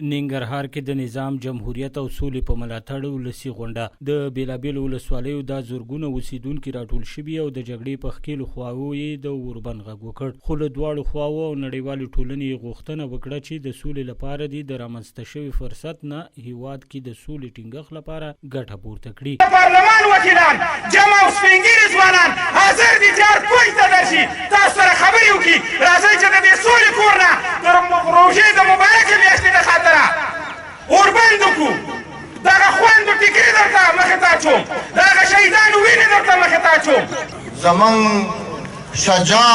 ننګرهار کې د نظام جمهوریت او سولې په ملاتړ ولسي غونډه د بیلابیلو ولسوالیو دا زرګونه اوسیدونکي راټول شوي او د جګړې په ښکېلو خواوو یې د اوربند غږ وکړ، خو له دواړو خواوو او نړیوالې ټولنې غوښتنه وکړه چې د سولې لپاره دې د رامنځته شوي فرصت نه هیواد کې د سولې ټینګښت لپاره ګټه پورته کړي. پارلمان وکیلان جمع او سپین ږیري ځوانان حاضر دي چې هر کوی ته درشي، تاسو سره خبرې وکړي، راځئ چې د دې سولې کور نه د روژې د مبارکې میاشتې د خاطره اوربند وکړو. دغه خویندو ټیکري درته مخې ته اچوم، دغه شهیدانو وینې درته مخې ته اچوم. زمونږ شجاع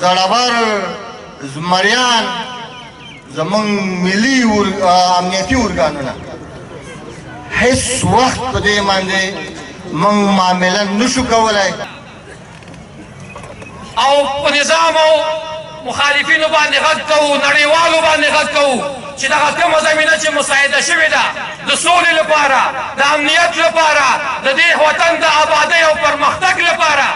زړور زمریان زمونږ ملي امنیتي ارګانونه هیڅ وخت په دې باندې موږ معامله نشو کولی او په نظام او مخالفینو باندې غږ کوو، نړیوالو باندې غږ کوو چې دغه کومه زمینه چې مساعده شوې ده د سولې لپاره، د امنیت لپاره، د دې وطن د آبادۍ او پرمختګ لپاره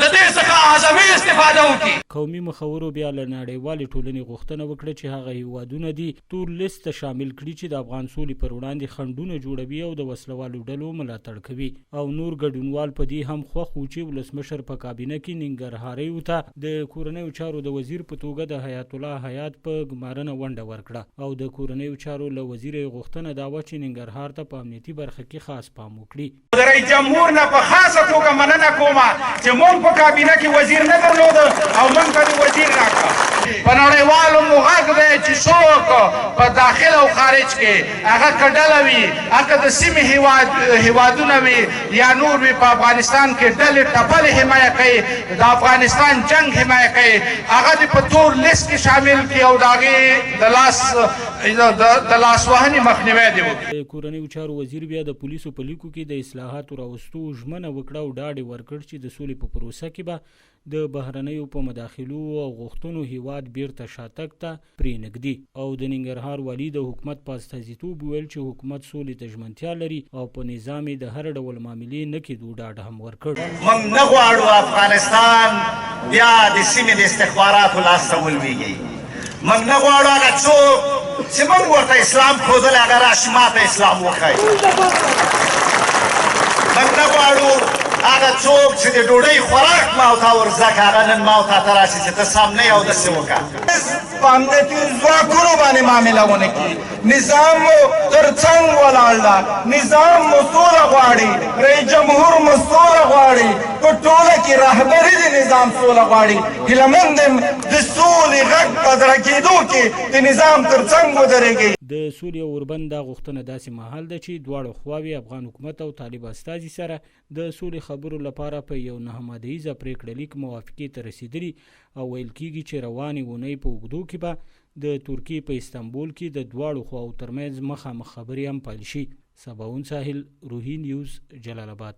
د دې څخه اعظمي استفاده وکړي. قومي مخورو بیا له نړیوالې ټولنې غوښتنه وکړه چې هغه هیوادونه دي تور لیست ته شامل کړي چې د افغان سولې پر وړاندې خنډونه جوړوي او د وسلوالو ډلو ملاتړ کوي. او نور ګډونوال په دې هم خوښ وو چې ولسمشر په کابینه کې ننګرهاریو ته د کورنیو چارو د وزیر په توګه د حیات الله حیات په ګمارنه ونډه ورکړه او د کورنیو چارو له وزیر یې غوښتنه دا وه چې ننګرهار ته په امنیتي برخه کې خاص پام وکړي. د رئیس جمهور نه په خاصه توګه مننه کومه چې موږ په کابینه کې وزیر نه درلود او موږ ته وزیر راکړه. په نړیوالو مو غږ دی چې څوک په داخل او خارج کې هغه که ډله وي، هغه د سیمې هیوادونه وي یا نور وي، په افغانستان کې ډلې ټپلې حمایه کوي، د افغانستان جنگ حمایه کوي، هغه دې په تور لیست کې شامل کړي او د هغې د لاسوهنې مخنیوی دې وکړي. د کورنیو چارو وزیر بیا د پولیسو په لیکو کې د اصلاحاتو راوستو ژمنه وکړه او ډاډ یې ورکړ چې د سولې په پروسه کې به د بهرنیو په مداخلو او غوښتنو هیواد بیرته شاتګ ته پرېنږدي. او د ننګرهار والي د حکومت په استازیتوب ویل چې حکومت سولې ته ژمنتیا لري او په نظام یې د هر ډول معاملې نه کېدو ډاډ هم ورکړ. موږ نه غواړو افغانستان بیا د سیمې د استخباراتو لاسته ولویږي. موږ نه غواړو هغه څوک چې موږ ورته اسلام ښودلی هغه راشي ماته اسلام وښایي. موږ نه غواړو هغه څوک چې د ډوډۍ خوراک ما او تا ورزده که هغه نن ما او تا ته راشي چې ته سم نه یې او داسې وکړه. په امنیتي ځواکونو باندې معامله ونه کړي. نظام مو تر څنګ ولاړ ده، نظام مو سوله غواړي، رئیس جمهور مو سوله غواړي، په ټوله کې رهبري د نظام سوله غواړي. هیله مند یم د سولې غږ په درک کېدو کې د نظام تر څنګ ودرېږئ. د سولې او اوربند دا غوښتنه داسې مهال ده چې دواړه خواوې افغان حکومت او طالب استازي سره د سولې خبرو لپاره په یو نه همادیزه پرېکړه لیک موافقې ته رسېدلي او ویل کېږي چې روانې اونۍ په اوږدو کې به د ترکیې په استانبول کې د دواړو خواو ترمنځ مخامخ خبرې هم پیل شي. سباون ساحل، روهي نیوز، جلال آباد.